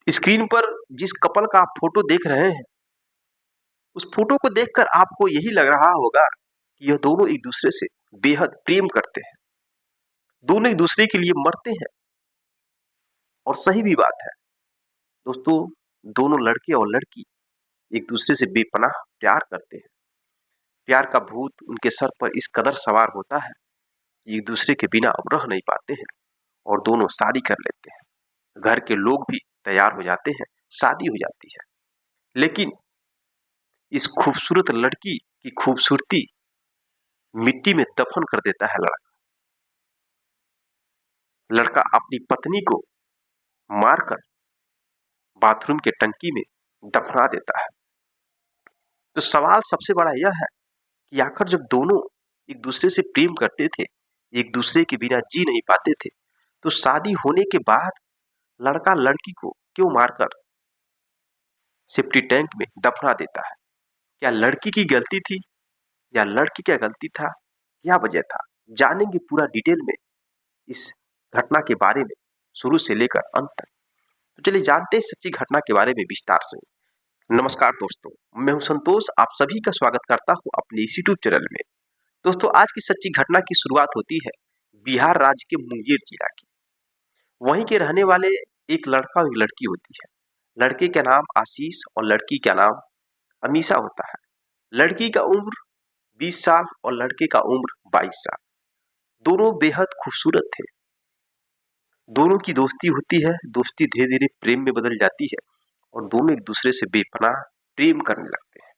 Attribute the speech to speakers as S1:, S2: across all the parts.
S1: Screen पर जिस couple का आप फोटो देख रहे हैं, उस फोटो को देखकर आपको यही लग रहा होगा कि यह दोनों एक दूसरे से बेहद प्रेम करते हैं, दोनों एक दूसरे के लिए मरते हैं। और सही भी बात है दोस्तों, दोनों लड़के और लड़की एक दूसरे से बेपनाह प्यार करते हैं। प्यार का भूत उनके सर पर इस कदर सवार होता है कि एक दूसरे के बिना अब रह नहीं पाते हैं और दोनों शादी कर लेते हैं। घर के लोग भी तैयार हो जाते हैं, शादी हो जाती है। लेकिन इस खूबसूरत लड़की की खूबसूरती मिट्टी में दफन कर देता है लड़का। लड़का अपनी पत्नी को मारकर बाथरूम के टंकी में दफना देता है। तो सवाल सबसे बड़ा यह है कि आखिर जब दोनों एक दूसरे से प्रेम करते थे, एक दूसरे के बिना जी नहीं पाते थे, तो शादी होने के बाद लड़का लड़की को क्यों मारकर सेफ्टी टैंक में दफना देता है? क्या लड़की की गलती थी या लड़की क्या गलती था? क्या वजह था? जानेंगे पूरा डिटेल में इस घटना के बारे में, शुरू से लेकर अंत तक। तो चलिए जानते हैं सच्ची घटना के बारे में विस्तार से। नमस्कार दोस्तों, मैं हूं संतोष, आप सभी का स्वागत करता हूं अपने इस यूट्यूब चैनल में। दोस्तों, आज की सच्ची घटना की शुरुआत होती है बिहार राज्य के मुंगेर जिला की। वहीं के रहने वाले एक लड़का और एक लड़की होती है। लड़के का नाम आशीष और लड़की का नाम अमीषा होता है। लड़की का उम्र 20 साल और लड़के का उम्र 22 साल। दोनों बेहद खूबसूरत थे। दोनों की दोस्ती होती है, दोस्ती धीरे धीरे प्रेम में बदल जाती है और दोनों एक दूसरे से बेपनाह प्रेम करने लगते हैं।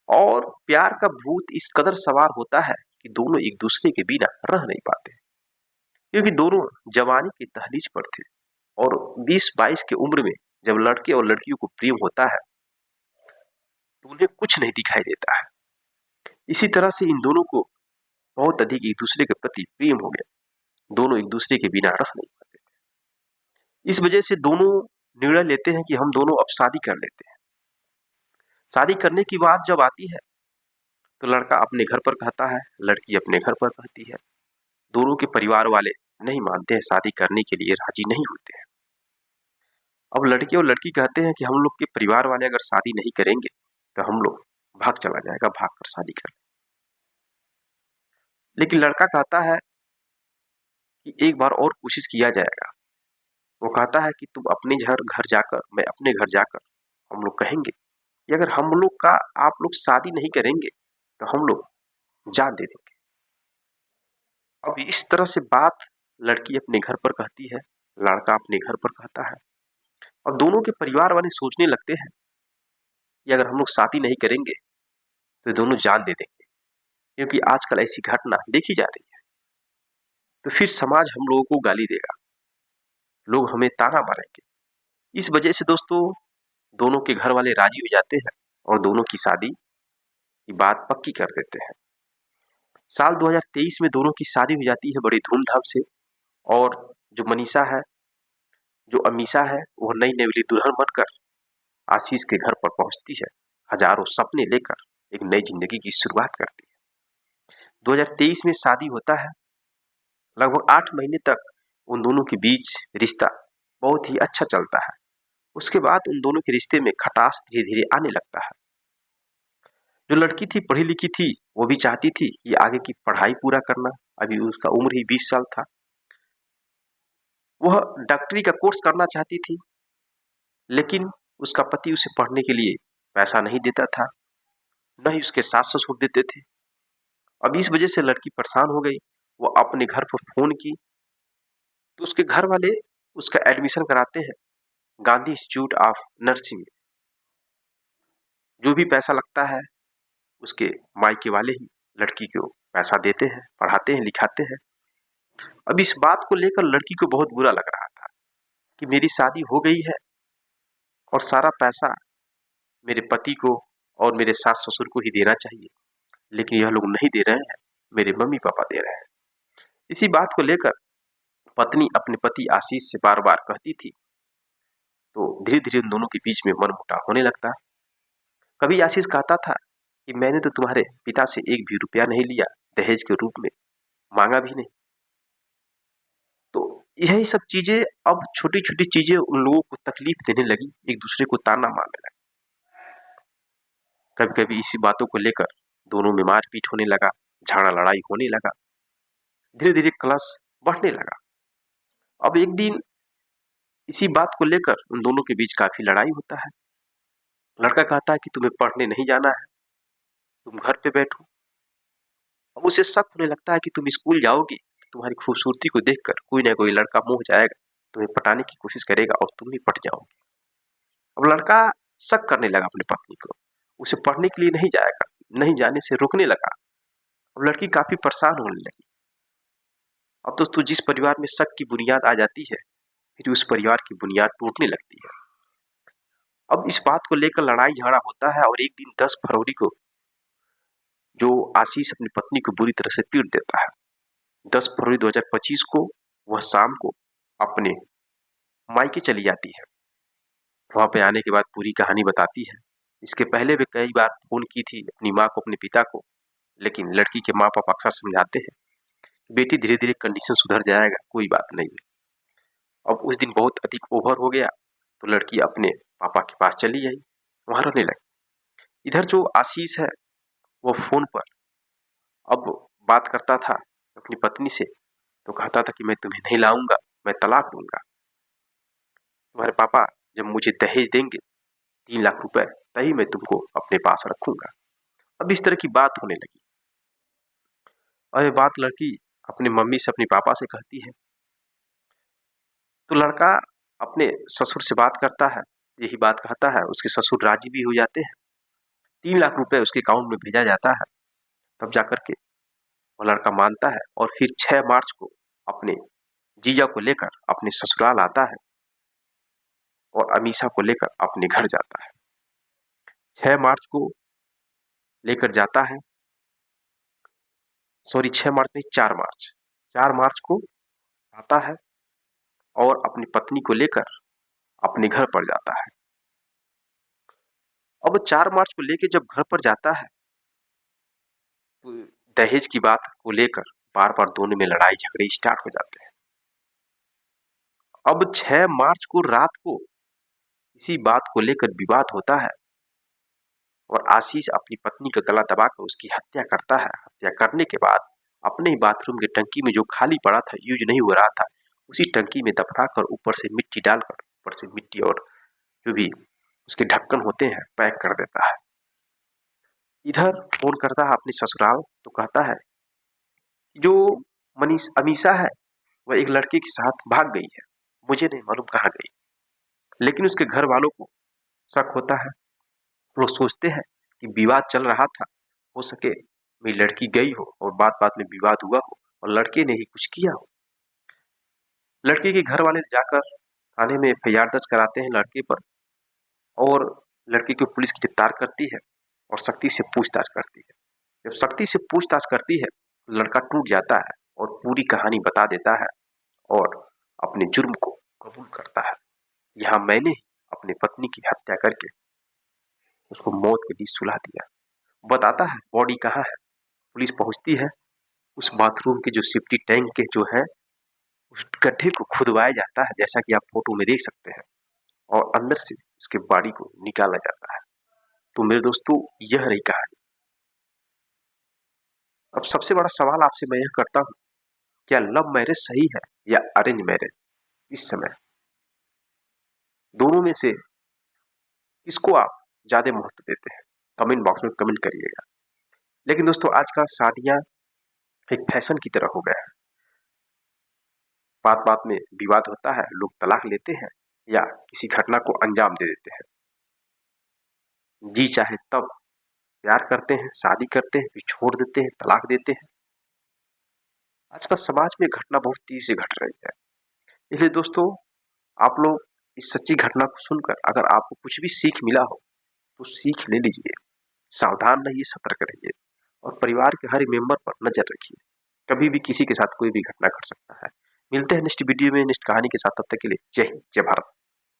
S1: और प्यार का भूत इस कदर सवार होता है कि दोनों एक दूसरे के बिना रह नहीं पाते, क्योंकि दोनों जवानी की दहलीज पर थे। और 20-22 की उम्र में जब लड़के और लड़कियों को प्रेम होता है तो उन्हें कुछ नहीं दिखाई देता है। इसी तरह से इन दोनों को बहुत अधिक एक दूसरे के प्रति प्रेम हो गया। दोनों एक दूसरे के बिना रह नहीं पाते थे। इस वजह से दोनों निर्णय लेते हैं कि हम दोनों अब शादी कर लेते हैं। शादी करने की बात जब आती है तो लड़का अपने घर पर कहता है, लड़की अपने घर पर कहती है। दोनों के परिवार वाले नहीं मानते हैं, शादी करने के लिए राजी नहीं होते हैं। अब लड़के और लड़की कहते हैं कि हम लोग के परिवार वाले अगर शादी नहीं करेंगे तो हम लोग भाग चला जाएगा, भाग कर शादी कर। लेकिन लड़का कहता है कि एक बार और कोशिश किया जाएगा। वो कहता है कि तुम अपने घर जाकर, मैं अपने घर जाकर हम लोग कहेंगे कि अगर हम लोग का आप लोग शादी नहीं करेंगे तो हम लोग जान दे देंगे। अब इस तरह से बात लड़की अपने घर पर कहती है, लड़का अपने घर पर कहता है। और दोनों के परिवार वाले सोचने लगते हैं कि अगर हम लोग शादी नहीं करेंगे तो दोनों जान दे देंगे, क्योंकि आजकल ऐसी घटना देखी जा रही है। तो फिर समाज हम लोगों को गाली देगा, लोग हमें ताना मारेंगे। इस वजह से दोस्तों दोनों के घर वाले राजी हो जाते हैं और दोनों की शादी की बात पक्की कर देते हैं। साल 2023 में दोनों की शादी हो जाती है बड़ी धूमधाम से। और जो मनीषा है, जो अमीषा है, वो नई नेवली दुल्हन बनकर आशीष के घर पर पहुंचती है, हजारों सपने लेकर एक नई जिंदगी की शुरुआत करती है। 2023 में शादी होता है। लगभग 8 महीने तक उन दोनों के बीच रिश्ता बहुत ही अच्छा चलता है। उसके बाद उन दोनों के रिश्ते में खटास धीरे धीरे आने लगता है। जो लड़की थी पढ़ी लिखी थी, वो भी चाहती थी कि आगे की पढ़ाई पूरा करना। अभी उसका उम्र ही 20 साल था। वह डॉक्टरी का कोर्स करना चाहती थी, लेकिन उसका पति उसे पढ़ने के लिए पैसा नहीं देता था, न ही उसके सास ससुर देते थे। अब इस वजह से लड़की परेशान हो गई। वो अपने घर पर फोन की तो उसके घर वाले उसका एडमिशन कराते हैं गांधी इंस्टीट्यूट ऑफ नर्सिंग में। जो भी पैसा लगता है उसके मायके वाले ही लड़की को पैसा देते हैं, पढ़ाते हैं, लिखाते हैं। अब इस बात को लेकर लड़की को बहुत बुरा लग रहा था कि मेरी शादी हो गई है और सारा पैसा मेरे पति को और मेरे सास ससुर को ही देना चाहिए, लेकिन यह लोग नहीं दे रहे हैं, मेरे मम्मी पापा दे रहे हैं। इसी बात को लेकर पत्नी अपने पति आशीष से बार बार कहती थी, तो धीरे धीरे उन दोनों के बीच में मनमुटाव होने लगता। कभी आशीष कहता था कि मैंने तो तुम्हारे पिता से एक भी रुपया नहीं लिया, दहेज के रूप में मांगा भी नहीं। तो यही सब चीजें अब छोटी छोटी चीजें उन लोगों को तकलीफ देने लगी, एक दूसरे को ताना मारने लगे। कभी कभी इसी बातों को लेकर दोनों में मारपीट होने लगा, झगड़ा लड़ाई होने लगा, धीरे धीरे क्लश बढ़ने लगा। अब एक दिन इसी बात को लेकर उन दोनों के बीच काफी लड़ाई होता है। लड़का कहता है कि तुम्हें पढ़ने नहीं जाना है, तुम घर पे बैठो। अब उसे शक होने लगता है कि तुम स्कूल जाओगी तो तुम्हारी खूबसूरती को देखकर कोई ना कोई लड़का मोह जाएगा, तुम्हें पटाने की कोशिश करेगा और तुम भी पट जाओगे। अब लड़का शक करने लगा अपनी पत्नी को, उसे पढ़ने के लिए नहीं जाएगा, नहीं जाने से रोकने लगा। अब लड़की काफी परेशान होने लगी। अब दोस्तों, जिस परिवार में शक की बुनियाद आ जाती है, फिर उस परिवार की बुनियाद टूटने लगती है। अब इस बात को लेकर लड़ाई झगड़ा होता है और एक दिन 10 फरवरी को जो आशीष अपनी पत्नी को बुरी तरह से पीट देता है। 10 फरवरी 2025 को वह शाम को अपने मायके चली जाती है। वहां पे आने के बाद पूरी कहानी बताती है। इसके पहले भी कई बार फोन की थी अपनी माँ को, अपने पिता को, लेकिन लड़की के माँ बाप अक्सर समझाते हैं बेटी धीरे धीरे कंडीशन सुधर जाएगा, कोई बात नहीं है। अब उस दिन बहुत अधिक ओवर हो गया तो लड़की अपने पापा के पास चली आई, वहां रहने लगी। इधर जो आशीष है वो फोन पर अब बात करता था अपनी पत्नी से, तो कहता था कि मैं तुम्हें नहीं लाऊंगा, मैं तलाक दूंगा। तुम्हारे पापा जब मुझे दहेज देंगे 3 लाख रुपए, तभी मैं तुमको अपने पास रखूंगा। अब इस तरह की बात होने लगी और ये बात लड़की अपनी मम्मी से, अपने पापा से कहती है। तो लड़का अपने ससुर से बात करता है, यही बात कहता है, उसके ससुर राजी भी हो जाते हैं। 3 लाख रुपए उसके अकाउंट में भेजा जाता है। तब जाकर के वो लड़का मानता है और फिर 6 मार्च को अपने जीजा को लेकर अपने ससुराल आता है और अमीषा को लेकर अपने घर जाता है। 6 मार्च को लेकर जाता है, सॉरी 6 मार्च नहीं, 4 मार्च को आता है और अपनी पत्नी को लेकर अपने घर पर जाता है। अब 4 मार्च को लेकर जब घर पर जाता है तो दहेज की बात को लेकर बार बार दोनों में लड़ाई झगड़े स्टार्ट हो जाते हैं। अब 6 मार्च को रात को इसी बात को लेकर विवाद होता है और आशीष अपनी पत्नी का गला दबाकर उसकी हत्या करता है। हत्या करने के बाद अपने ही बाथरूम की टंकी में जो खाली पड़ा था, यूज नहीं हो रहा था, उसी टंकी में दफनाकर ऊपर से मिट्टी डालकर, ऊपर से मिट्टी और जो भी उसके ढक्कन होते हैं पैक कर देता है। इधर फोन करता है अपने ससुराल, तो कहता है जो अमीषा है वह एक लड़के के साथ भाग गई है, मुझे नहीं मालूम कहाँ गई। लेकिन उसके घर वालों को शक होता है, लोग सोचते हैं कि विवाद चल रहा था, हो सके मेरी लड़की गई हो और बात बात में विवाद हुआ हो और लड़के ने ही कुछ किया हो। लड़के के घर वाले जाकर थाने में एफआईआर दर्ज कराते हैं लड़के पर और लड़के को पुलिस गिरफ्तार करती है और सख्ती से पूछताछ करती है। जब सख्ती से पूछताछ करती है तो लड़का टूट जाता है और पूरी कहानी बता देता है और अपने जुर्म को कबूल करता है। यहाँ मैंने अपनी पत्नी की हत्या करके उसको मौत के बीच सुला दिया। बताता है बॉडी कहाँ है। पुलिस पहुंचती है, उस बाथरूम के जो सेफ्टी टैंक के जो है उस गड्ढे को खुदवाया जाता है, जैसा कि आप फोटो में देख सकते हैं, और अंदर से उसके बॉडी को निकाला जाता है। तो मेरे दोस्तों, यह रही कहानी। अब सबसे बड़ा सवाल आपसे मैं यह करता हूँ, क्या लव मैरिज सही है या अरेंज मैरिज? इस समय दोनों में से किसको आप ज्यादा महत्व देते हैं? कमेंट बॉक्स में कमेंट करिएगा। लेकिन दोस्तों, आजकल शादियां एक फैशन की तरह हो गया है। बात बात में विवाद होता है, लोग तलाक लेते हैं या किसी घटना को अंजाम दे देते हैं। जी चाहे तब प्यार करते हैं, शादी करते हैं, फिर छोड़ देते हैं, तलाक देते हैं। आजकल समाज में घटना बहुत तेजी से घट रही है। इसलिए दोस्तों, आप लोग इस सच्ची घटना को सुनकर अगर आपको कुछ भी सीख मिला हो तो सीख ले लीजिए। सावधान रहिए, सतर्क रहिए और परिवार के हर मेंबर पर नजर रखिए। कभी भी किसी के साथ कोई भी घटना घट सकता है। मिलते हैं नेक्स्ट वीडियो में नेक्स्ट कहानी के साथ, तब तक के लिए जय हिंद, जय भारत।